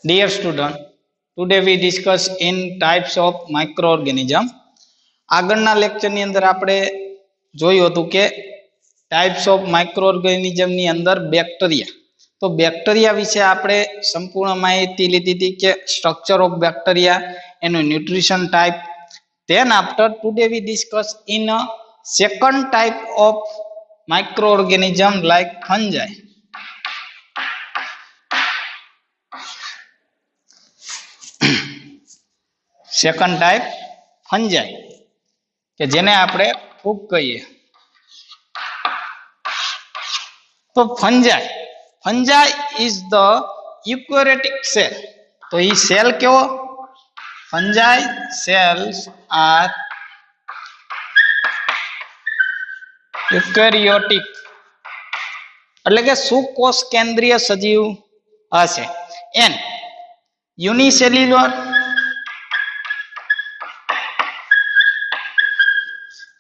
Dear student, today we discuss in types of microorganism. આગળના લેક્ચરની અંદર આપણે જોયું હતું કે ટાઈપ્સ ઓફ માઇક્રોઓર્ગેનિઝમ ની અંદર બેક્ટેરિયા. તો બેક્ટેરિયા વિશે આપણે સંપૂર્ણ માહિતી લીધી હતી કે સ્ટ્રક્ચર ઓફ બેક્ટેરિયા, એનું nutrition type. Then after today we discuss in a second type of microorganism like fungi. Second type fungi કે જેને આપણે ફૂગ કહીએ. તો fungi is the eukaryotic cell. તો એ સેલ કેવો? ફંજાઈ સેલ્સ આર યુકેરિયોટિક એટલે કે સુકોષ કેન્દ્રીય સજીવ હશે. એન યુનિસેલ્યુલર,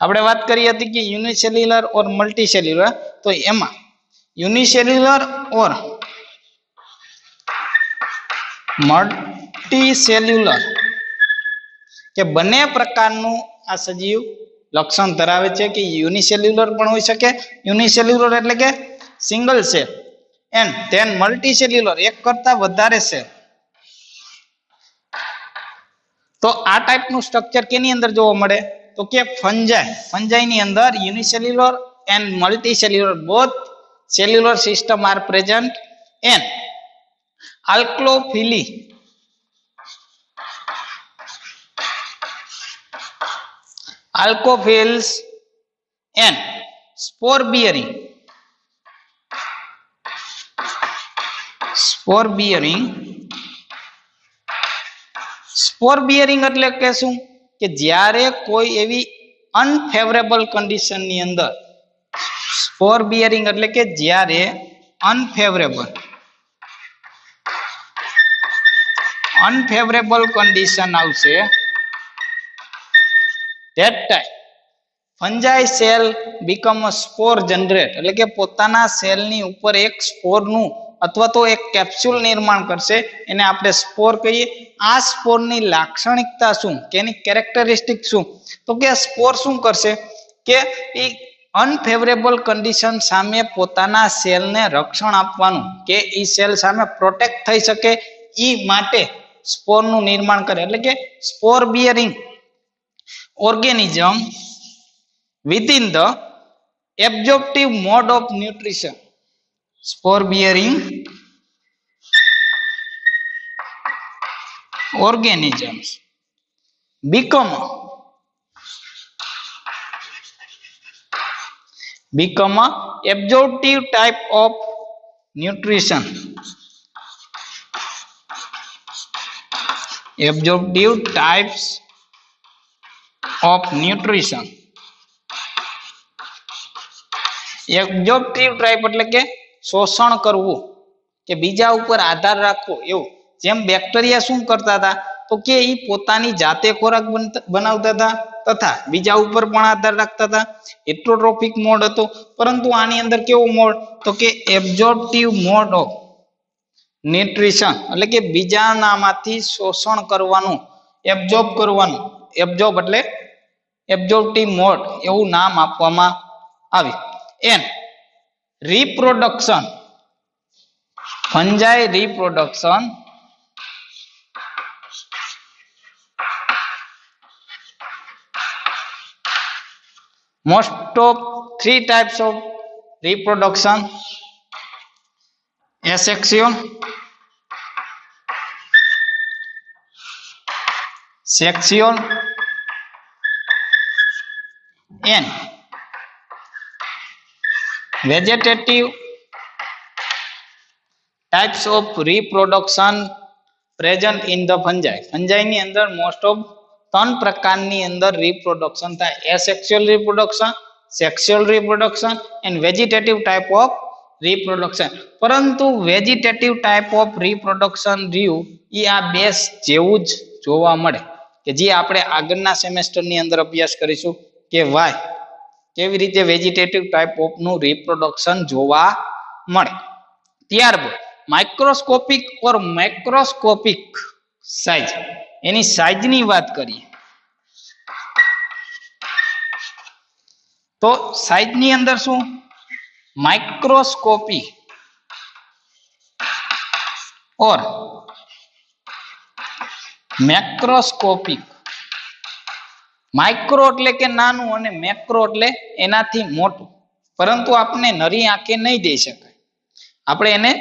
આપણે વાત કરી હતી કે યુનિસેલ્યુલર ઓર મલ્ટીસેલ્યુલર. તો એમાં યુનિસેલ્યુલર ઓર મલ્ટીસેલ્યુલર કે બંને પ્રકારનું આ સજીવ લક્ષણ ધરાવે છે કે યુનિસેલ્યુલર પણ હોઈ શકે. યુનિસેલ્યુલર એટલે કે સિંગલ સેલ, એન્ડ ધેન મલ્ટીસેલ્યુલર એક કરતા વધારે સેલ. તો આ ટાઈપનું સ્ટ્રક્ચર કેની અંદર જોવા મળે? તો કે ફંજાઈ ની અંદર unicellular and multicellular both cellular system are present. And alcophils and spore bearing એટલે કે શું? કે જ્યારે કોઈ એવી અનફેવરેબલ કન્ડિશન ની અંદર, સ્પોર બિયરિંગ એટલે કે જ્યારે અનફેવરેબલ કન્ડિશન આવશે, that time fungi cell become a spore generate એટલે કે પોતાના સેલની ઉપર એક સ્પોરનું અથવા તો એક કેપ્સ્યુલ નિર્માણ કરશે. એને આપણે સ્પોર કહીએ. આ સ્પોરની લાક્ષણિકતા શું, કે એની કેરેક્ટરિસ્ટિક શું? તો કે સ્પોર શું કરશે કે એ અનફેવરેબલ કન્ડિશન સામે પોતાના સેલને રક્ષણ આપવાનું, કે એ સેલ સામે પ્રોટેક્ટ થઈ શકે એ માટે સ્પોરનું નિર્માણ કરે. એટલે કે સ્પોર બિયરિંગ organism within the absorptive mode of nutrition. Spore bearing organisms become a absorptive type of nutrition. Absorptive types of nutrition. Absorptive type એટલે કે શોષણ કરવું, કે બીજા ઉપર આધાર રાખવો એવું. જેમ બેક્ટેરિયા શું કરતા હતા? તો કે એ પોતાની જાતે ખોરાક બનાવતા હતા તથા બીજા ઉપર પણ આધાર રાખતા હતા. હેટરોટ્રોફિક મોડ હતો. પરંતુ આની અંદર કેવો મોડ? તો કે એબ્જોર્પ્ટિવ મોડ ઓફ ન્યુટ્રિશન એટલે કે બીજાનામાંથી શોષણ કરવાનું, એબ્જોર્બ કરવાનું. એબ્જોર્બ એટલે એબ્જોર્પ્ટિવ મોડ એવું નામ આપવામાં આવ્યું. An reproduction, fungi reproduction most of three types of reproduction: asexual, sexual and vegetative types of reproduction present in the fungi. fungi ની અંદર મોસ્ટ ઓફ 3 પ્રકારની અંદર રિપ્રોડક્શન થાય: asexual reproduction, sexual reproduction and vegetative type of reproduction. પરંતુ vegetative type of reproduction રહ્યું એ આ બેસ જેવું જ જોવા મળે, કે જે આપણે આગળના સેમેસ્ટરની અંદર અભ્યાસ કરીશું કે વાય કેવી રીતે વેજીટેટિવ ટાઈપ ઓફ નું રિપ્રોડક્શન જોવા મળે. ત્યારબાદ માઇક્રોસ્કોપિક ઓર મેક્રોસ્કોપિક સાઇઝ, એની સાઇઝની વાત કરીએ તો સાઇઝની અંદર શું માઇક્રોસ્કોપી और મેક્રોસ્કોપિક. માઇક્રો એટલે કે નાનું અને મેક્રો એટલે એનાથી મોટું, પરંતુ આપણે નરી આંખે નહીં જોઈ શકાય, આપણે એને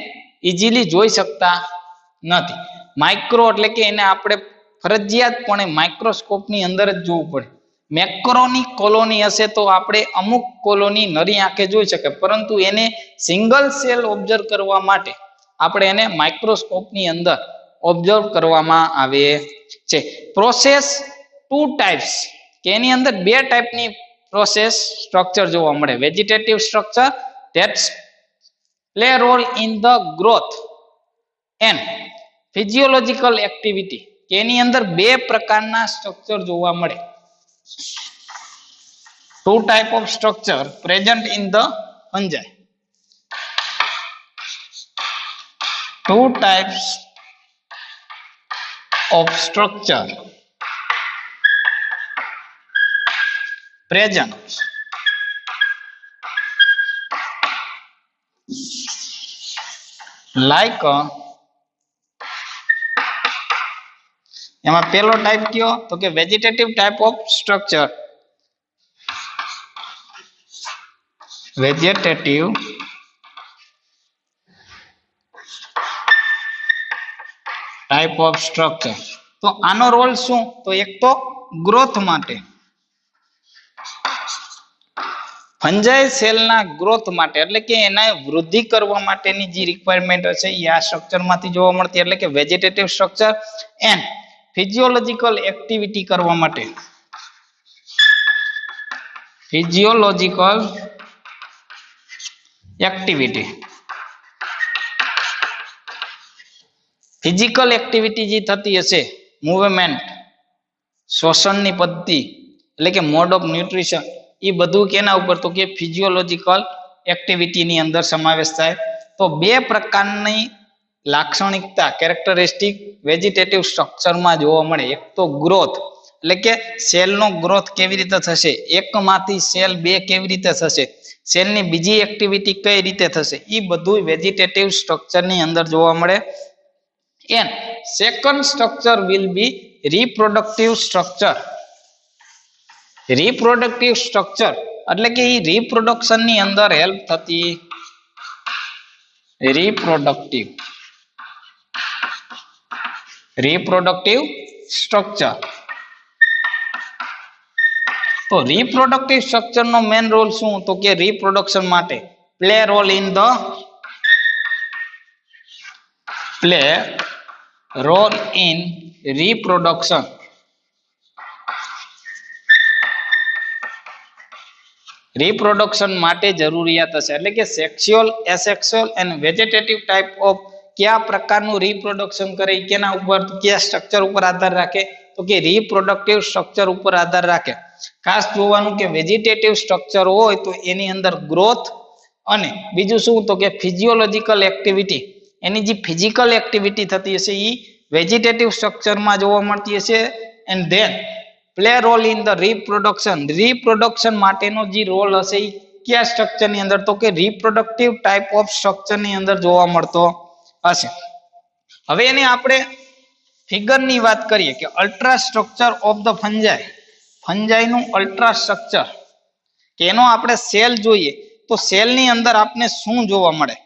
ઇઝીલી જોઈ શકતા નથી. માઇક્રો એટલે કે એને આપણે ફરજિયાતપણે માઇક્રોસ્કોપની અંદર જ જોવું પડે. મેક્રોની કોલોની હશે તો આપણે અમુક કોલોની નરી આંખે જોઈ શકાય, પરંતુ એને સિંગલ સેલ ઓબ્ઝર્વ કરવા માટે આપણે એને માઇક્રોસ્કોપની અંદર ઓબ્ઝર્વ કરવામાં આવે છે. પ્રોસેસ ટુ ટાઈપ્સ, કે એની અંદર બે ટાઈપની પ્રોસેસ સ્ટ્રક્ચર જોવા મળે. Vegetative structure that play role in the growth and physiological activity, કે એની અંદર બે પ્રકારના સ્ટ્રક્ચર જોવા મળે. Two type of structure present in the fungi. Two types of structure present like એમાં પેલો ટાઈપ કયો તો કે vegetative type of structure. Vegetative type of structure. તો આનો રોલ શું, તો એક તો ગ્રોથ માટે, ફંજાઈ સેલના ગ્રોથ માટે, એટલે કે એના વૃદ્ધિ કરવા માટેની જે રિક્વાયરમેન્ટ હશે એ આ સ્ટ્રક્ચરમાંથી જોવા મળતી, એટલે કે vegetative structure. And physiological activity કરવા માટે, ફિઝિયોલોજીકલ એક્ટિવિટી, ફિઝિકલ એક્ટિવિટી જે થતી હશે, મૂવમેન્ટ, શ્વસનની પદ્ધતિ, એટલે કે મોડ ઓફ ન્યુટ્રિશન, એ બધું કેના ઉપર, તો કે ફિઝિયોલોજીકલ એક્ટિવિટીની અંદર સમાવેશ થાય. તો બે પ્રકારની લાક્ષણિકતા કેરેક્ટરિસ્ટિક વેજીટેટિવ સ્ટ્રક્ચરમાં જોવા મળે. એક તો ગ્રોથ, એટલે કે સેલનો ગ્રોથ કેવી રીતે થશે, એકમાંથી સેલ બે કેવી રીતે થશે, સેલની બીજી એક્ટિવિટી કઈ રીતે થશે, એ બધું વેજીટેટિવ સ્ટ્રક્ચરની અંદર જોવા મળે. And second structure will be reproductive structure. Reproductive structure એટલે કે એ રિપ્રોડક્શન ની અંદર હેલ્પ થતી reproductive structure. તો reproductive structure નો મેઇન રોલ શું, તો કે રિપ્રોડક્શન માટે play role in reproduction. Reproduction માટે જરૂરિયાત હશે, એટલે કે sexual, asexual and vegetative type of કયા પ્રકારનું રિપ્રોડક્શન કરે, કેના ઉપર, કયા સ્ટ્રક્ચર ઉપર આધાર રાખે, તો કે રિપ્રોડક્ટિવ સ્ટ્રક્ચર ઉપર આધાર રાખે. ખાસ જોવાનું કે વેજીટેટિવ સ્ટ્રક્ચર હોય તો એની અંદર ગ્રોથ અને બીજું શું, તો કે ફિઝિયોલોજીકલ એક્ટિવિટી, એની જે ફિઝિકલ એક્ટિવિટી થતી હશે એ વેજીટેટિવ સ્ટ્રક્ચરમાં જોવા મળતી હશે. And then play role in the reproduction, reproduction માટેનો જે રોલ હશે એ કયા સ્ટ્રક્ચરની અંદર, તો કે રિપ્રોડક્ટિવ ટાઈપ ઓફ સ્ટ્રક્ચરની અંદર જોવા મળતો હશે. હવે એને આપણે ફિગરની વાત કરીએ કે ultra structure of the fungi, ફંજાઈનું અલ્ટ્રા સ્ટ્રક્ચર, કે એનો આપણે સેલ જોઈએ તો સેલની અંદર આપણે શું જોવા મળે.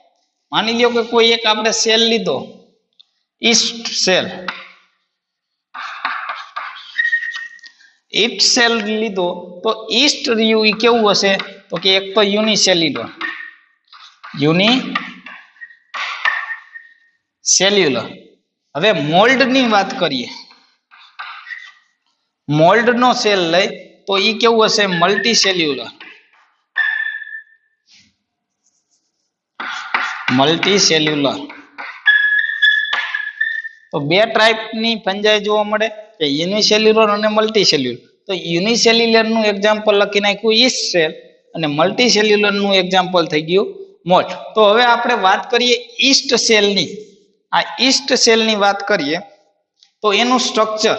માની લ્યો કે કોઈ એક આપણે સેલ લીધો, ઈસ્ટ સેલ, ઈસ્ટ સેલ લીધો તો ઈસ્ટ રહ્યું એ કેવું હશે, તો કે એક તો યુનિસેલ્યુલર, યુનિસેલ્યુલર. હવે મોલ્ડ ની વાત કરીએ, મોલ્ડ નો સેલ લઈ તો ઈ કેવું હશે, મલ્ટીસેલ્યુલર, મલ્ટીસેલ્યુલર. તો બે ટાઈપની ફંજાઈ જોવા મળે, કે યુનિસેલ્યુલર અને મલ્ટીસેલ્યુલર. તો યુનિસેલ્યુલર નું એક્ઝામ્પલ લખી નાખ્યું ઈસ્ટ સેલ, અને મલ્ટીસેલ્યુલર નું એક્ઝામ્પલ થઈ ગયું મોલ. તો હવે આપણે વાત કરીએ ઈસ્ટ સેલની. આ ઈસ્ટ સેલની વાત કરીએ તો એનું સ્ટ્રક્ચર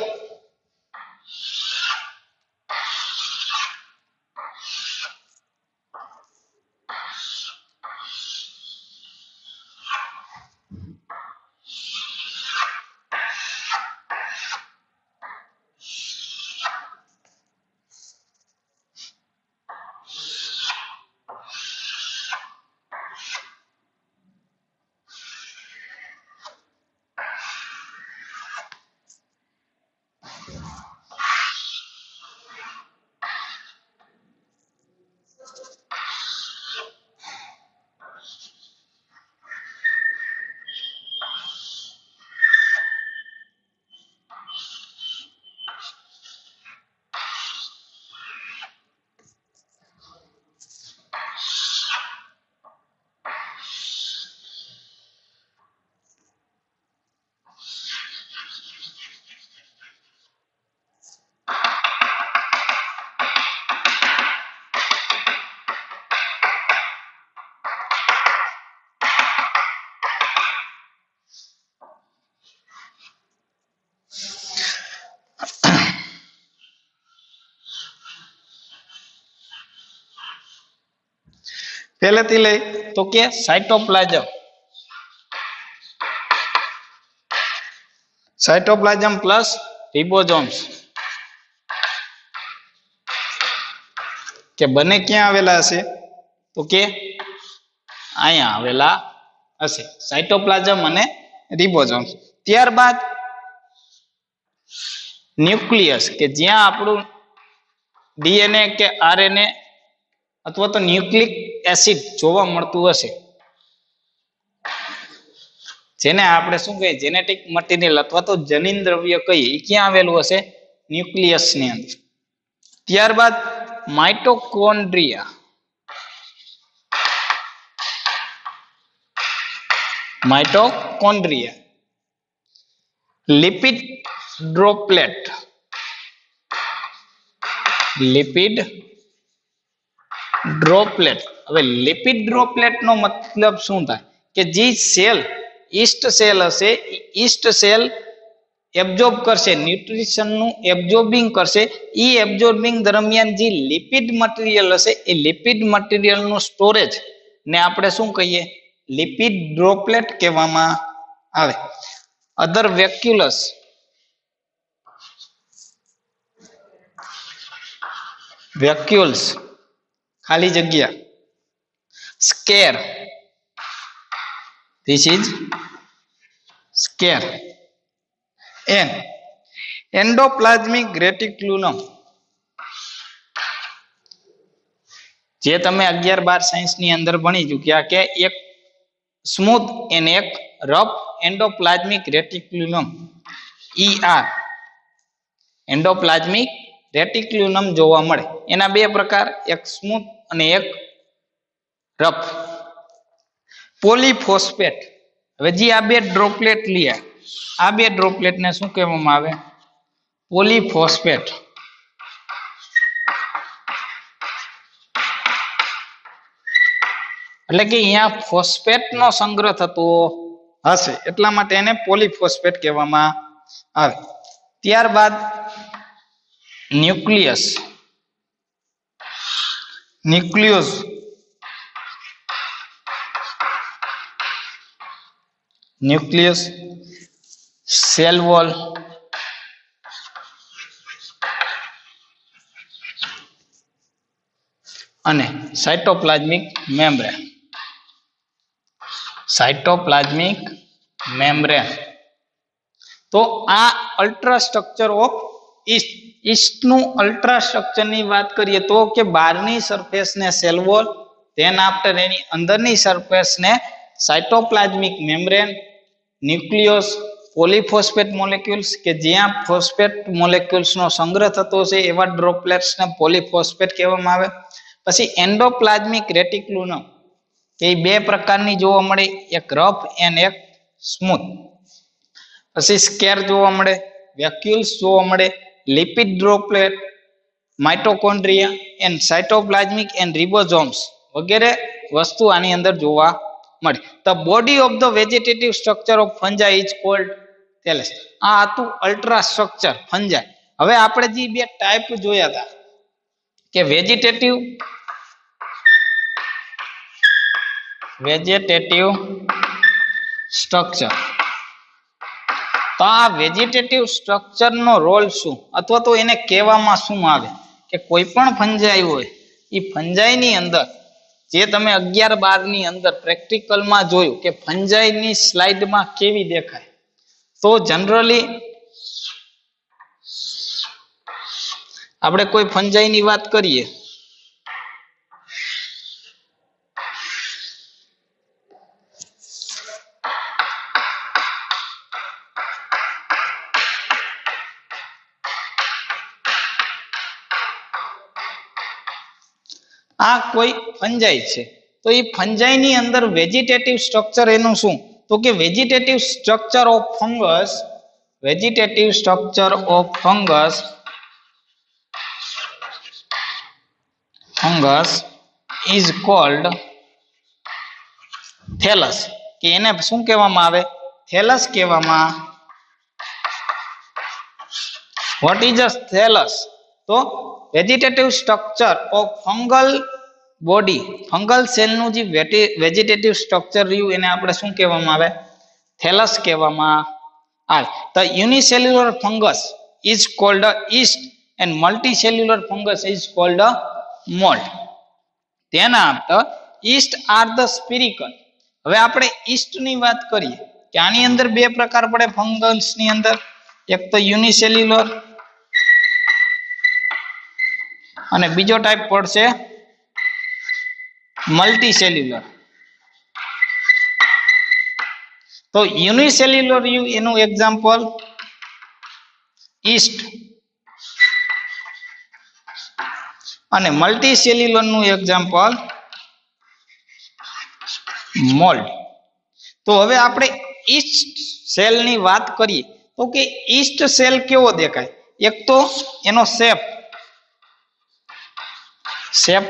પહેલેથી લઈ તો કે સાયટોપ્લાઝમ. સાયટોપ્લાઝમ પ્લસ રિબોઝોમ્સ કે બંને ક્યાં આવેલા હશે તો કે અહીંયા આવેલા હશે, સાયટોપ્લાઝમ અને રિબોઝોમ્સ. ત્યારબાદ ન્યુક્લિયસ કે જ્યાં આપણું ડીએનએ કે આરએનએ અથવા તો ન્યુક્લિક એસિડ જોવા મળતું હશે, જેને આપણે શું કહીએ જેનેટિક મટીરિયલ અથવા તો જનીન દ્રવ્ય કહીએ, એ ક્યાં આવેલું હશે ન્યુક્લિયસ ની અંદર. ત્યારબાદ mitochondria. Mitochondria, lipid droplet. Lipid droplet. હવે લિપિડ ડ્રોપલેટ નો મતલબ શું થાય કે જે સેલ ઈસ્ટ સેલ હશે, ઈસ્ટ સેલ એબ્ઝોર્બ કરશે, ન્યુટ્રિશન નું એબ્ઝોર્બિંગ કરશે. એ એબ્ઝોર્બિંગ દરમિયાન જે લિપિડ મટીરિયલ હશે એ લિપિડ મટીરિયલ નું સ્ટોરેજ ને આપણે શું કહીએ લિપિડ ડ્રોપલેટ કહેવામાં આવે. અધર વેક્યુલસ. વેક્યુલ્સ ખાલી જગ્યા. Square. This is scare. And endoplasmic reticulum, જે તમે 11-12 સાયન્સ ની અંદર ભણી ચૂક્યા કે એક સ્મૂથ અને એક rough endoplasmic reticulum ER endoplasmic reticulum જોવા મળે. એના બે પ્રકાર, એક સ્મૂથ અને એક રફ. પોલીફોસ્ફેટ. હવે જે આ બે ડ્રોપલેટ લ્યા, આ બે ડ્રોપલેટ ને શું કહેવામાં આવે પોલીફોસ્ફેટ. એટલે કે અહીંયા ફોસ્ફેટ નો સંગ્રહ થતો હશે એટલા માટે એને પોલીફોસ્ફેટ કહેવામાં આવે. ત્યારબાદ nucleus. Nucleus, nucleus, cell wall, અને સાયટોપ્લાઝમિક મેમ્બ્રેન. Cytoplasmic membrane. તો આ ultra structure of East. East નું અલ્ટ્રા સ્ટ્રક્ચર ની વાત કરીએ તો કે બહારની સરફેસ ને સેલ વોલ, ધેન આફ્ટર એની અંદરની સરફેસ ને સાયટોપ્લાઝમિક મેમ્બ્રેન, ન્યુક્લિયસ, પોલીફોસ્ફેટ મોલેક્યુલ્સ કે જ્યાં ફોસ્ફેટ મોલેક્યુલ્સ નો સંગ્રહ થતો છે એવા ડ્રોપલેટ્સ ને પોલીફોસ્ફેટ કહેવામાં આવે. પછી એન્ડોપ્લાઝમિક રેટિક્યુલમ કે બે પ્રકારની જોવા મળે, એક રફ એન્ડ એક સ્મૂથ. પછી સ્કેર જોવા મળે, વેક્યુલ્સ જોવા મળે, lipid droplet, mitochondria and cytoplasmic and ribosomes વગેરે વસ્તુ આની અંદર જોવા મળે. The body of the vegetative structure of fungi is called thallus. આ હતું અલ્ટ્રા સ્ટ્રક્ચર ફંજાઈ. હવે આપણે જે બે ટાઈપ જોયા હતા કે વેજીટેટિવ સ્ટ્રક્ચર, તો આ વેજીટેટિવ સ્ટ્રક્ચર નો રોલ શું અથવા તો એને કહેવામાં શું આવે કે કોઈ પણ ફંજાઈ હોય એ ફંજાઈ ની અંદર જે તમે 11-12 ની અંદર પ્રેક્ટિકલમાં જોયું કે ફંજાઈ ની સ્લાઇડમાં કેવી દેખાય, તો જનરલી આપણે કોઈ ફંજાઈ ની વાત કરીએ આ કોઈ ફંજાઈ છે તો એ ફંજાઈ ની અંદર વેજીટેટિવ સ્ટ્રક્ચર એનું શું, તો કે vegetative structure of fungus is called thallus. કે એને શું કહેવામાં આવે, થેલસ કહેવામાં. What is a thallus? તો vegetative structure of fungal body, fungal cell નું જે વેજીટેટિવ સ્ટ્રક્ચર રહ્યું એને આપણે શું કહેવામાં આવે, થેલસ કહેવામાં આવે. The unicellular fungus is called yeast and multicellular fungus is called mould. તેના after yeast are the spherical. હવે આપણે ઈસ્ટ ની વાત કરીએ કે આની અંદર બે પ્રકાર પડે ફંગસ ની અંદર, એક તો યુનિસેલ્યુલર અને બીજો ટાઈપ પડશે મલ્ટીસેલ્યુલર. તો યુનિસેલ્યુલર એનું એક્ઝામ્પલ ઈસ્ટ અને મલ્ટીસેલ્યુલર નું એક્ઝામ્પલ મોલ્ડ. તો હવે આપણે ઈસ્ટ સેલ ની વાત કરીએ તો કે ઈસ્ટ સેલ કેવો દેખાય, એક તો એનો શેપ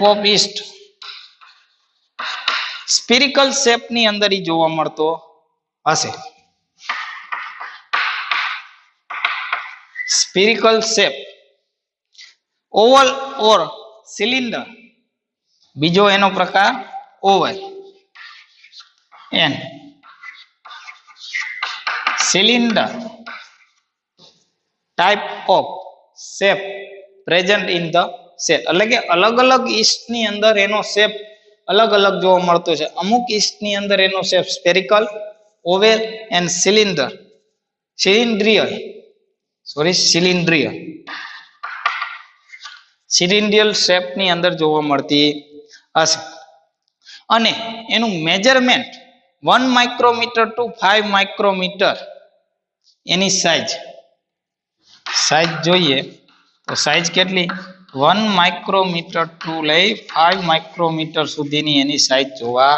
ઓફ ઈસ્ટ સ્પિરિકલ શેપ ની અંદર ઈ જોવા મળતો હશે. સ્પિરિકલ શેપ, ઓવલ ઓર સિલિન્ડર, બીજો એનો પ્રકાર Oval and cylinder type of shape present in the cell. એટલે કે અલગ અલગ ઈસ્ટ ની અંદર એનો શેપ અલગ અલગ જોવા મળતો છે. અમુક ઈસ્ટ ની અંદર એનો shape spherical, oval and સિલિન્ડ્રિયલ shape ની અંદર જોવા મળતી હશે. અને એનું મેજરમેન્ટ 1 માઇક્રોમીટર ટુ 5 માઇક્રોમીટર એની સાઇઝ જોઈએ તો સાઇઝ કેટલી, 1 માઇક્રોમીટર ટુ લઈ 5 માઇક્રોમીટર સુધીની એની સાઇઝ જોવા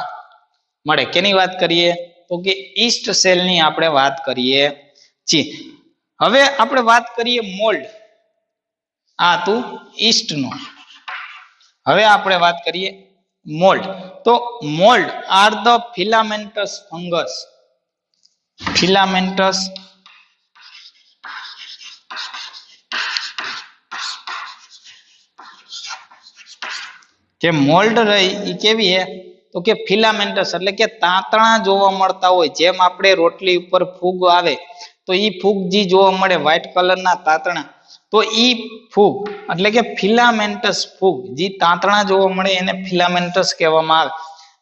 મળે. કેની વાત કરીએ તો કે ઈસ્ટ સેલ ની આપણે વાત કરીએ છીએ. હવે આપણે વાત કરીએ મોલ્ડ. આ તું ઈસ્ટ નું. હવે આપણે વાત કરીએ મોલ્ડ. તો mould are the filaments fungus. Filaments જે મોલ્ડ રહી એ કેવી હે તો કે ફિલામેન્ટસ એટલે કે તાંતણા જોવા મળતા હોય. જેમ આપણે રોટલી ઉપર ફૂગ આવે તો ઈ ફૂગ જે જોવા મળે વ્હાઇટ કલરના તાંતણા, તો ઈ ફૂગ એટલે કે ફિલામેન્ટસ ફૂગ જે તાંતણા જોવા મળે એને ફિલામેન્ટસ કહેવામાં આવે.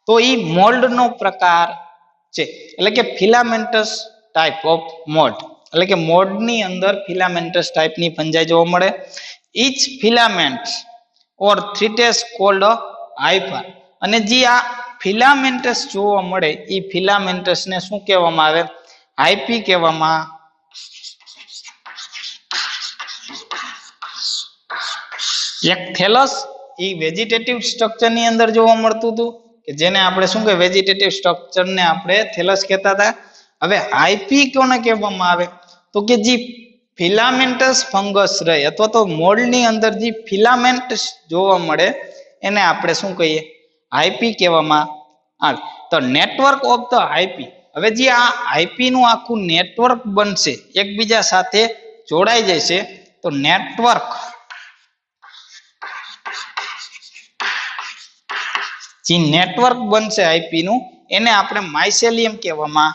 તો ઈ મોલ્ડ નો પ્રકાર છે. એટલે કે ફિલામેન્ટસ ટાઈપ ઓફ મોલ્ડ, એટલે કે મોલ્ડ ની અંદર ફિલામેન્ટસ ટાઈપ ની ફંજાઈ જોવા મળે. ઈચ ફિલામેન્ટ્સ ઓર થ્રીટેસ કોલ્ડ હાઇફા. અને જે આ ફિલામેન્ટસ જોવા મળે એ ફિલામેન્ટસ ને શું કહેવામાં આવે, હાઇપી કહેવામાં. એક થેલસ એ વેજીટેટિવ સ્ટ્રક્ચર ની અંદર જોવા મળતું હતું કે જેને આપણે શું કે વેજીટેટિવ સ્ટ્રક્ચર ને આપણે થેલસ કહેતા હતા. હવે હાઇપી કોને કહેવામાં આવે તો કે જે ફિલામેન્ટસ ફંગસ રહે અથવા તો મોલ્ડ ની અંદર જે ફિલામેન્ટ જોવા મળે એને આપણે શું કહીએ, આઈપી કહેવામાં આવે. તો નેટવર્ક ઓફ ધ આઈપી, હવે જે આ આઈપી નું આખું નેટવર્ક બનશે, એકબીજા સાથે જોડાઈ જશે, તો નેટવર્ક જે નેટવર્ક બનશે આઈપી નું, એને આપણે માઇસેલિયમ કહેવામાં,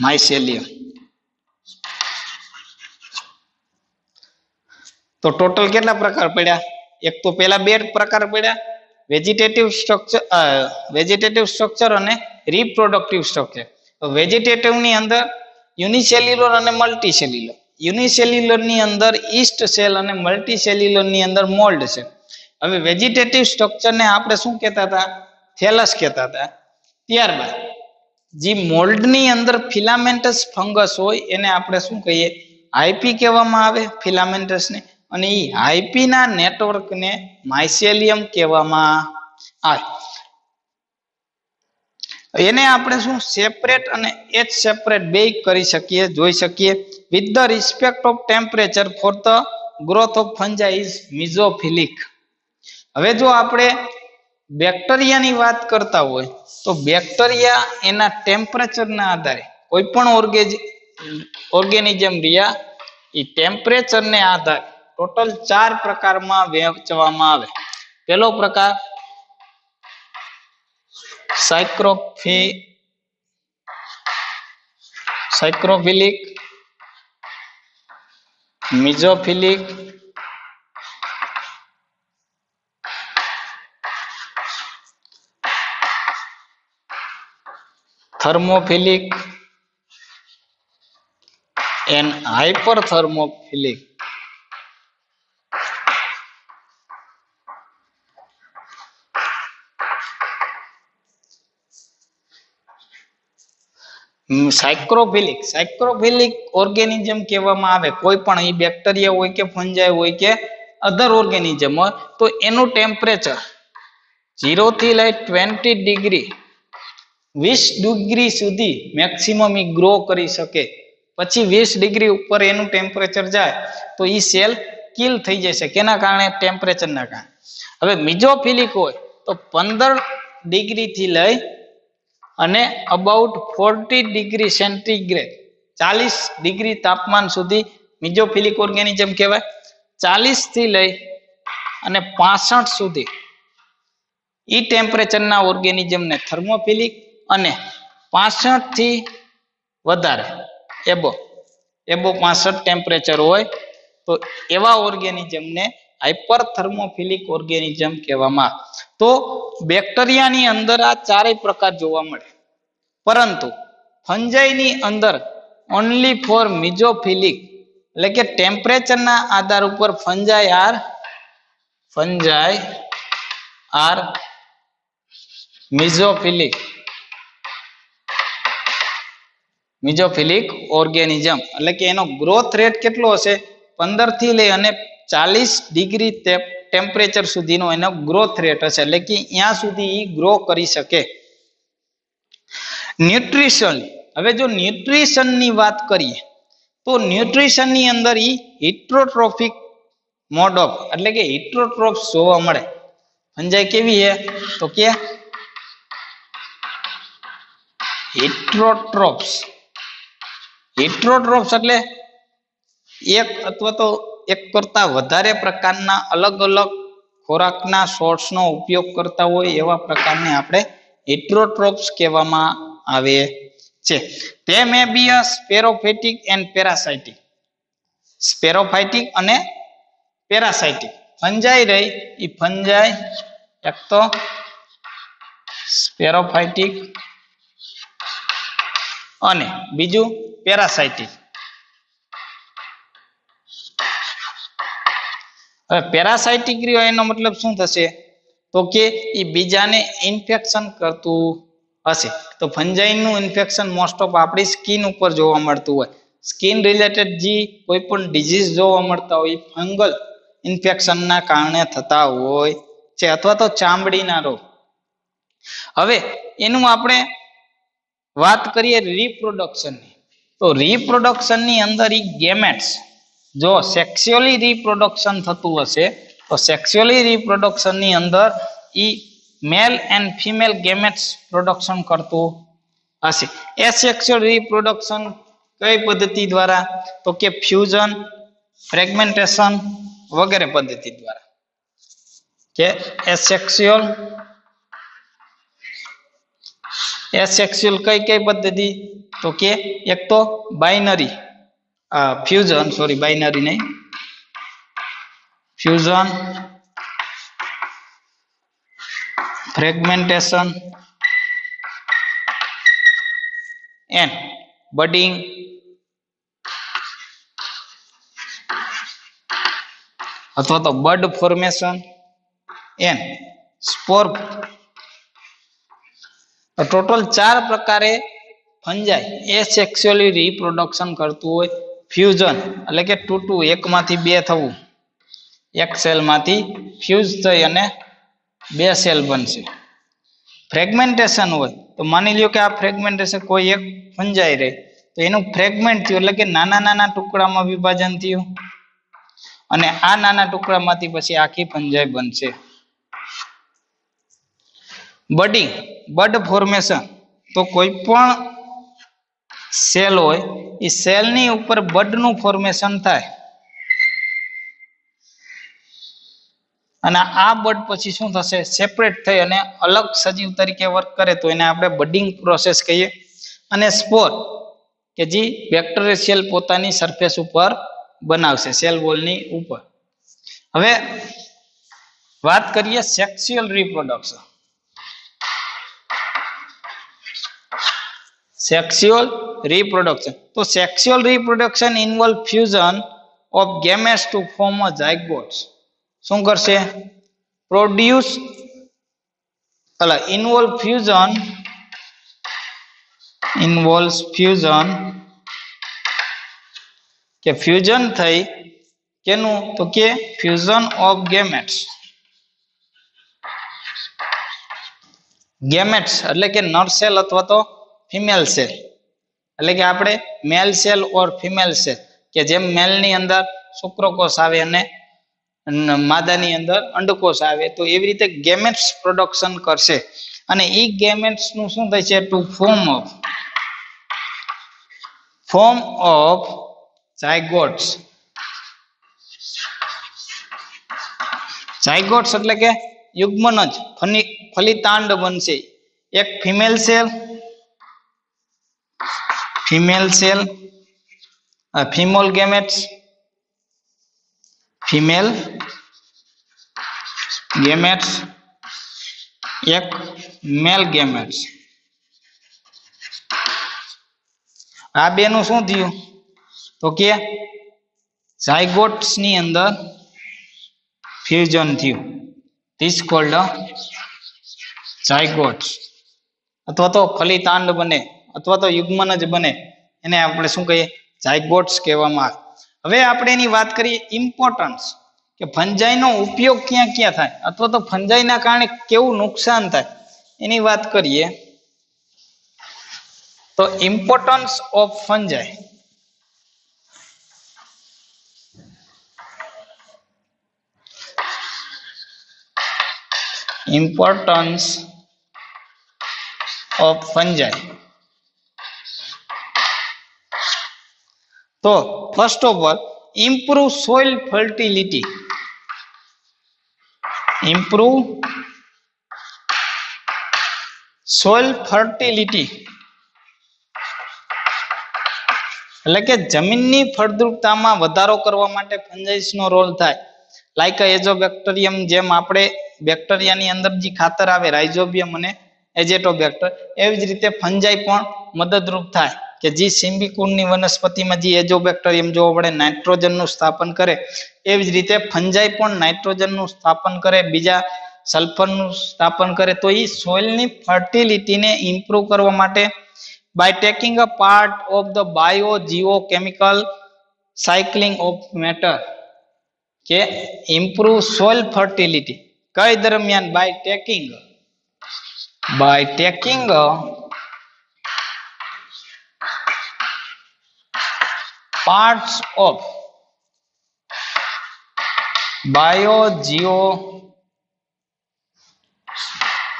માઇસેલિયમ. તો ટોટલ કેટલા પ્રકાર પડ્યા? એક તો પેલા બે પ્રકાર પડ્યા, વેજીટેટિવ સ્ટ્રક્ચર અને રિપ્રોડક્ટિવ સ્ટ્રક્ચર. તો વેજીટેટિવ ની અંદર યુનિસેલ્યુલર અને મલ્ટીસેલ્યુલર. યુનિસેલ્યુલર ની અંદર ઈસ્ટ સેલ અને મલ્ટીસેલ્યુલર ની અંદર મોલ્ડ છે. હવે વેજીટેટિવ સ્ટ્રક્ચર ને આપણે શું કહેતા હતા? થેલસ કહેતા હતા. ત્યારબાદ જે મોલ્ડ ની અંદર ફિલામેન્ટસ ફંગસ હોય એને આપણે શું કહીએ? આઈપી કહેવામાં આવે, ફિલામેન્ટસ ને. અને એ આઈપી ના નેટવર્ક ને માઇસેલિયમ કહેવામાં આવે. એને આપણે શું સેપરેટ અને એચ સેપરેટ બે કરી શકીએ, જોઈ શકીએ. With the respect of temperature for the growth of fungi is mesophilic. હવે જો આપણે બેક્ટેરિયાની વાત કરતા હોય તો બેક્ટેરિયા એના ટેમ્પરેચરના આધારે, કોઈ પણ ઓર્ગેનિઝમ રહ્યા એ ટેમ્પરેચરને આધારે ટોટલ 4 પ્રકારમાં વહેંચવામાં આવે. પહેલો પ્રકાર સાયક્રોફિલિક, મિઝોફિલિક, thermophilic and hyperthermophilic. સાયક્રોફિલિક ઓર્ગેનિઝમ કહેવામાં આવે કોઈ પણ, એ બેક્ટેરિયા હોય કે ફંજાઈ હોય કે અધર ઓર્ગેનિઝમ હોય, તો એનું ટેમ્પરેચર 0 થી લઈ 20 ડિગ્રી 20 ડિગ્રી સુધી મેક્સિમમ એ ગ્રો કરી શકે. પછી 20 ડિગ્રી ઉપર એનું ટેમ્પરેચર જાય તો એ સેલ કિલ થઈ જશે. કેના કારણે? ટેમ્પરેચરના કારણે. હવે મિઝોફિલિક હોય તો 15 ડિગ્રી થી લઈ અને અબાઉટ 40 ડિગ્રી સેન્ટીગ્રેડ 40 ડિગ્રી તાપમાન સુધી મિઝોફિલિક ઓર્ગેનિઝમ કહેવાય. 40 થી લઈ અને 65 સુધી ઈ ટેમ્પરેચરના ઓર્ગેનિઝમને થર્મોફિલિક, અને 65 થી વધારે એબો 65 ટેમ્પરેચર હોય તો એવા ઓર્ગેનિઝમને હાઇપરથર્મોફિલિક ઓર્ગેનિઝમ કહેવામાં આવે. તો બેક્ટેરિયાની અંદર આ ચારેય પ્રકાર જોવા મળે, પરંતુ ફંજાઈની અંદર ઓનલી ફોર મિઝોફિલિક, એટલે કે ટેમ્પરેચરના આધાર ઉપર ફંજાઈ આર મિઝોફિલિક ઓર્ગેનિઝમ. એટલે કે એનો ગ્રોથ રેટ કેટલો હશે? 15 થી લઈ અને 40 ડિગ્રી ટેમ્પરેચર સુધીનો એનો ગ્રોથ રેટ હશે. એટલે કે ત્યાં સુધી ગ્રો કરી શકે. ન્યુટ્રિશન. હવે જો ન્યુટ્રિશનની વાત કરીએ તો ન્યુટ્રિશનની અંદર હિટ્રોટ્રોફિક મોડ ઓફ, એટલે કે હિટ્રોટ્રોપ્સ જોવા મળે. ફંજાઈ કેવી છે? તો કે હિટ્રોટ્રોપ્સ. હિટ્રોટ્રોપ્સ એટલે એક અથવા તો એક કરતા વધારે પ્રકારના અલગ અલગ ખોરાકના સોર્સનો ઉપયોગ કરતા હોય એવા પ્રકારને આપણે હિટ્રોટ્રોપ્સ કહેવામાં આવે છે. તે મે બી અ સ્પેરોફાઇટિક એન્ડ પેરાસાઇટિક. સ્પેરોફાઇટિક અને પેરાસાઇટિક. ફંજાઈ રહી એ ફંજાઈ એક તો સ્પેરોફાઇટિક અને બીજું પેરાસાઇટિક. હવે પેરાસાઇટિક રહ્યો એનો મતલબ શું થશે? તો કે એ બીજાને ઇન્ફેક્શન કરતું હશે. તો ફંજાઈનું ઇન્ફેક્શન મોસ્ટ ઓફ આપણી સ્કિન ઉપર જોવા મળતું હોય. સ્કિન રિલેટેડ જે કોઈ પણ ડિઝીઝ જોવા મળતા હોય ફંગલ ઇન્ફેક્શનના કારણે થતા હોય છે, અથવા તો ચામડીના રોગ. હવે એનું આપણે વાત કરીએ રિપ્રોડક્શનની. તો રિપ્રોડક્શનની અંદર ઈ ગેમેટ્સ, જો સેક્સ્યુઅલી રિપ્રોડક્શન થતું હશે તો સેક્સ્યુઅલી રિપ્રોડક્શનની અંદર એ male and female gametes production કરતું હશે. એસેક્સ્યુઅલ રિપ્રોડક્શન કઈ પદ્ધતિ દ્વારા? તો કે ફ્યુઝન, ફ્રેગમેન્ટેશન વગેરે પદ્ધતિ દ્વારા. કે એસેક્સ્યુઅલ કઈ પદ્ધતિ? તો કે એક તો બાઇનરી ફ્યુઝન, સોરી બાઇનરી નહીં, ફ્યુઝન, ફ્રેગમેન્ટેશન એન્ડ બડિંગ અથવા તો બડ ફોર્મેશન એન્ડ સ્પોર. ટોટલ 4 પ્રકારે ફંજાઈ એસેક્સ્યુઅલી રિપ્રોડક્શન કરતું હોય. ફ્યુઝન એટલે કે તૂટવું, એકમાંથી બે થવું, એક સેલમાંથી ફ્યુઝ થઈ અને બે સેલ બનશે. ફ્રેગમેન્ટેશન હોય તો માની લ્યો કે આ ફ્રેગમેન્ટેશન કોઈ એક ફંજાઈ રહી તો એનું ફ્રેગમેન્ટ થયું એટલે કે નાના નાના ટુકડામાં વિભાજન થયું અને આ નાના ટુકડામાંથી પછી આખી ફંજાઈ બનશે. બડિંગ, બડ ફોર્મેશન, તો કોઈ પણ સેલ હોય એ સેલની ઉપર બડનું ફોર્મેશન થાય અને આ બડ પછી શું થશે? સેપરેટ થઈ અને અલગ સજીવ તરીકે વર્ક કરે તો એને આપણે બડિંગ પ્રોસેસ કહીએ. અને સ્પોર કે જે બેક્ટેરિયલ પોતાની સરફેસ ઉપર બનાવશે સેલ વોલની ઉપર. હવે વાત કરીએ સેક્સ્યુઅલ રિપ્રોડક્શન. સેક્સ્યુઅલ રિપ્રોડક્શન, તો sexual reproduction involve fusion of gametes to form a zygotes. શું કરશે? પ્રોડ્યુસ ઇન્વોલ્વ ફ્યુઝન કે ફ્યુઝન થઈ કેનું? તો કે ફ્યુઝન ઓફ ગેમેટ્સ. ગેમેટ્સ એટલે કે નર સેલ અથવા તો ફિમેલ સેલ, એટલે કે આપણે મેલ સેલ ઓર ફિમેલ સેલ, કે જેમ મેલની અંદર શુક્રકોષ આવે અને માદાની અંદર અંડકોષ આવે તો એવી રીતે ગેમેટ્સ પ્રોડક્શન કરશે અને એ ગેમેટ્સ નું શું થાય છે? To form of zygotes. Zygotes એટલે કે યુગ્મનજ, ફલિતાંડ બનશે. એક ફિમેલ સેલ, ફિમેલ ગેમેટ્સ, એક મેલ ગેમેટ્સ. આ બેનું શું થયું? તો કે ઝાયગોટ્સ ની અંદર ફ્યુઝન થયું. ધીસ કોલ્ડ ઝાયગોટ્સ, અથવા તો ફલિતાંડ બને અથવા તો યુગ્મનજ બને, એને આપણે શું કહીએ? ઝાયગોટ્સ કહેવામાં આવે. હવે આપણે એની વાત કરીએ ઇમ્પોર્ટન્સ, કે ફંજાઈનો ઉપયોગ ક્યાં ક્યાં થાય અથવા તો ફંજાઈના કારણે કેવું નુકસાન થાય એની વાત કરીએ તો importance of fungi. Importance of fungi. તો first of all improve soil fertility. Improve soil fertility એટલે કે જમીનની ફળદ્રુપતામાં વધારો કરવા માટે ફંજાઈસ નો રોલ થાય. લાઈક એઝોબેક્ટેરિયમ, જેમ આપણે બેક્ટેરિયાની અંદર જે ખાતર આવે રાઇઝોબિયમ અને એજેટોબેક્ટર, એવી જ રીતે ફંજાઈ પણ મદદરૂપ થાય કે જે સિમ્બિકુળની વનસ્પતિમાં જે એઝોબેક્ટેરિયમ જોવા મળે નાઇટ્રોજનનું સ્થાપન કરે, એવી જ રીતે ફંજાઈ પણ નાઇટ્રોજનનું સ્થાપન કરે, બીજા સલ્ફરનું સ્થાપન કરે. તો એ સોઇલની ફર્ટિલિટીને ઇમ્પ્રૂવ કરવા માટે by taking a part of the biogeochemical cycling of matter, કે improve soil fertility કઈ દરમિયાન? by taking parts of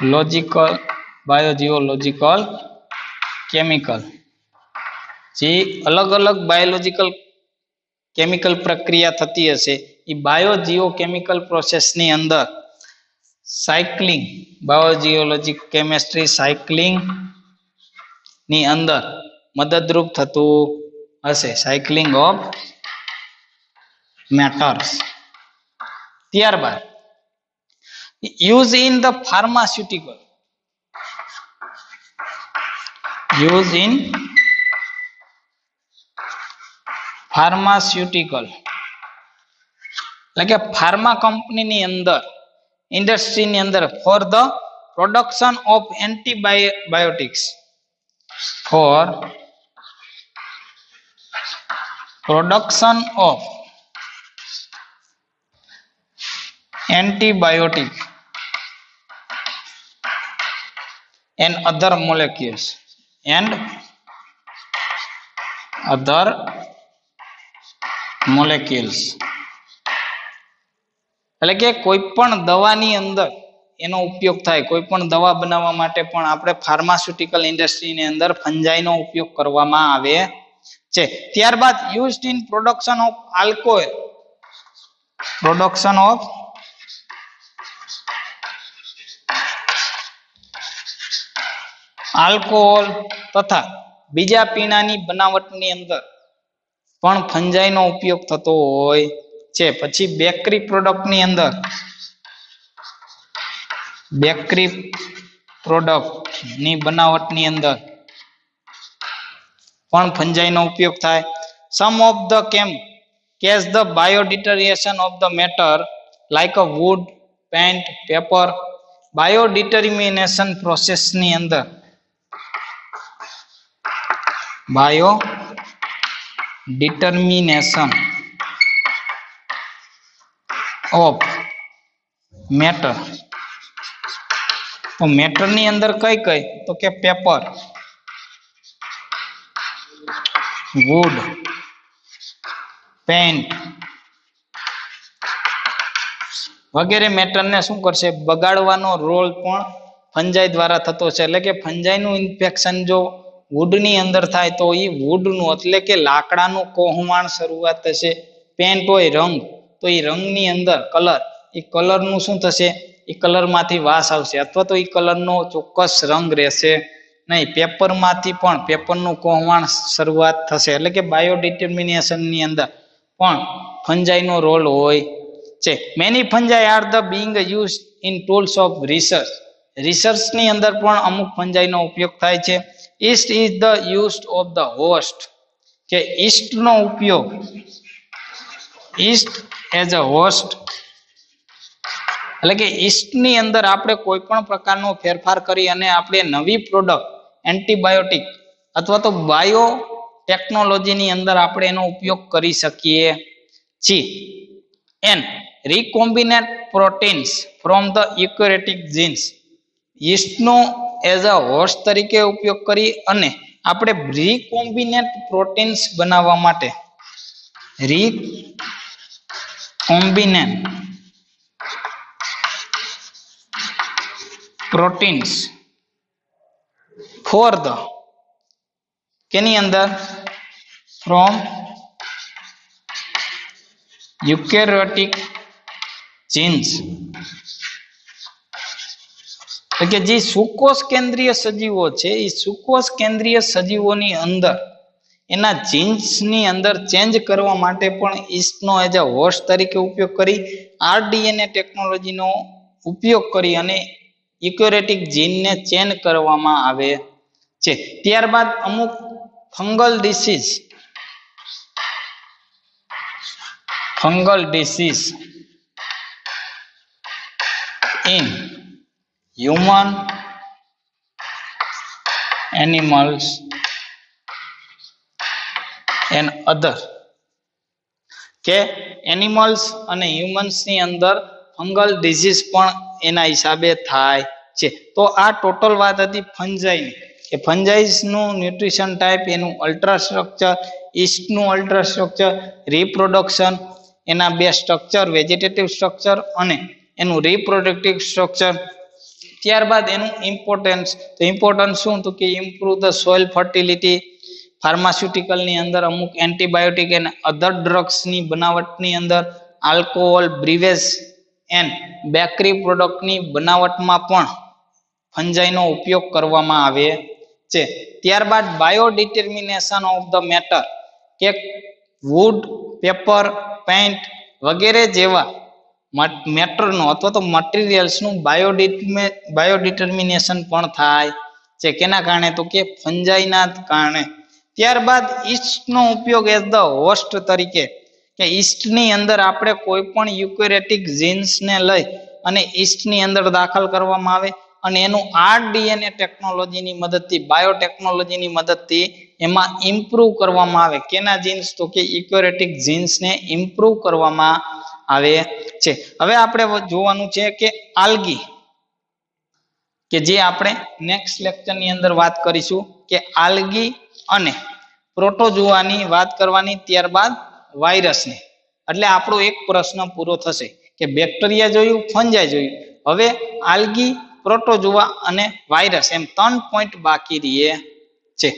logical biogeological chemical જે અલગ અલગ બાયોલોજિકલ કેમિકલ પ્રક્રિયા થતી હશે એ બાયોજીઓકેમિકલ પ્રોસેસની અંદર સાયક્લિંગ બાયોજીઓલોજિક કેમિસ્ટ્રી સાયક્લિંગ ની અંદર મદદરૂપ થતું હશે સાયક્લિંગ ઓફ મેટર્સ. ત્યારબાદ use in the pharmaceutical use in pharmaceutical એટલે કે ફાર્મા કંપનીની અંદર ઇન્ડસ્ટ્રીની અંદર for the production of antibiotics for production of antibiotic and other molecules એટલે કે કોઈ પણ દવાની અંદર એનો ઉપયોગ થાય કોઈ પણ દવા બનાવવા માટે પણ આપણે ફાર્માસ્યુટિકલ ઇન્ડસ્ટ્રીની અંદર ફંજાઈનો ઉપયોગ કરવામાં આવે છે. ત્યારબાદ used in production of alcohol production of alcohol તથા બીજા પીણાની બનાવટની અંદર પણ ફંજાઈનો ઉપયોગ થતો હોય છે. પછી બેકરી પ્રોડક્ટની અંદર બેકરી પ્રોડક્ટની બનાવટની અંદર પણ ફંજાઈનો ઉપયોગ થાય. Some of the case the biodeterioration of the matter like a wood paint paper biodetermination પ્રોસેસની અંદર બાયોડિટર્મિનેશન ઓફ મેટર તો મેટરની અંદર કઈ કઈ તો કે પેપર વુડ પેન્ટ વગેરે મેટરને શું કરશે બગાડવાનો રોલ પણ ફંજાઈ દ્વારા થતો છે. એટલે કે ફંજાઈનું ઇન્ફેક્શન જો વુડની અંદર થાય તો એ વુડનું એટલે કે લાકડાનું કોહવાણ શરૂઆત થશે. પેન્ટ હોય રંગ તો એ રંગની અંદર કલર એ કલરનું શું થશે એ કલરમાંથી વાસ આવશે અથવા તો એ કલરનો ચોક્કસ રંગ રહેશે નહીં. પેપરમાંથી પણ પેપરનું કોહવાણ શરૂઆત થશે. એટલે કે બાયોડિટર્મિનેશનની અંદર પણ ફંજાઈનો રોલ હોય છે. Many fungi are the being use in tools of રિસર્ચની અંદર પણ અમુક ફંજાઈનો ઉપયોગ થાય છે. Yeast is the use of the host કે ઈસ્ટનો ઉપયોગ ઈસ્ટ એઝ અ હોસ્ટ એટલે કે ઈસ્ટની અંદર આપણે કોઈ પણ પ્રકારનો ફેરફાર કરી અને આપણે નવી પ્રોડક્ટ એન્ટીબાયોટિક અથવા તો બાયો ટેકનોલોજીની અંદર આપણે એનો ઉપયોગ કરી શકીએ છીએ. And recombinant proteins from the eukaryotic genes યીસ્ટનો એઝ અ હોસ્ટ તરીકે ઉપયોગ કરી અને આપણે recombinant proteins બનાવવા માટે recombinant proteins for the કેની અંદર from eukaryotic genes કે જે સુકોષ કેન્દ્રીય સજીવો છે એ સુકોષ કેન્દ્રીય સજીવોની અંદર એના જીન્સની અંદર ચેન્જ કરવા માટે પણ યીસ્ટનો એઝ અ હોસ્ટ તરીકે ઉપયોગ કરી આરડીએનએ ટેકનોલોજીનો ઉપયોગ કરી અને યુકેરિયોટિક જીનને ચેન્જ કરવામાં આવે છે. ત્યારબાદ અમુક fungal disease in human animals and other કે એનિમલ્સ અને હ્યુમન્સ ની અંદર ફંગલ ડિઝીઝ પણ એના હિસાબે થાય છે. તો આ ટોટલ વાત હતી ફંજાઈની કે ફંજાઈસ નું ન્યુટ્રિશન ટાઈપ એનું અલ્ટ્રા સ્ટ્રક્ચર યીસ્ટનું અલ્ટ્રા સ્ટ્રક્ચર રિપ્રોડક્શન એના બે સ્ટ્રક્ચર વેજીટેટિવ સ્ટ્રક્ચર અને એનું રિપ્રોડક્ટિવ સ્ટ્રક્ચર ત્યારબાદ એનું ઇમ્પોર્ટન્સ, તો ઇમ્પોર્ટન્સ શું, તો કે improve the soil fertility, pharmaceutical ની અંદર અમુક એન્ટીબાયોટિક અને અધર ડ્રગ્સ ની બનાવટની અંદર, આલ્કોહોલ, બ્રીવેજ એન્ડ બેકરી પ્રોડક્ટ ની બનાવટમાં પણ ફંજાઈનો ઉપયોગ કરવામાં આવે છે. ત્યારબાદ બાયોડિટર્મિનેશન ઓફ ધ મેટર, કે વુડ, પેપર, પેઇન્ટ વગેરે જેવા મેટરનું અથવા તો મટીરિયલ્સનું બાયોડિટર્મિનેશન પણ થાય છે. કેના કારણે, તો કે ફંજાઈના કારણે. ત્યારબાદ ઈસ્ટનો ઉપયોગ એઝ ધ હોસ્ટ તરીકે, કે ઈસ્ટની અંદર આપણે કોઈ પણ યુકેરેટિક જીન્સને લઈ અને ઈસ્ટની અંદર દાખલ કરવામાં આવે અને એનું આરડીએનએ ટેકનોલોજીની મદદથી, બાયોટેકનોલોજીની મદદથી એમાં ઇમ્પ્રૂવ કરવામાં આવે. કેના જીન્સ, તો કે યુકેરેટિક જીન્સને ઇમ્પ્રૂવ કરવામાં આવે છે. હવે આપણે જોવાનું છે કે આલ્ગી, કે જે આપણે નેક્સ્ટ લેક્ચરની અંદર વાત કરીશું, કે આલ્ગી અને પ્રોટોઝોઆની વાત કરવાની, ત્યારબાદ વાયરસની. એટલે આપણો એક પ્રશ્ન પૂરો થશે કે બેક્ટેરિયા જોયું, ફંજાઈ જોયું, હવે આલ્ગી, પ્રોટોઝોઆ અને વાયરસ, એમ 3 પોઈન્ટ બાકી રહે છે.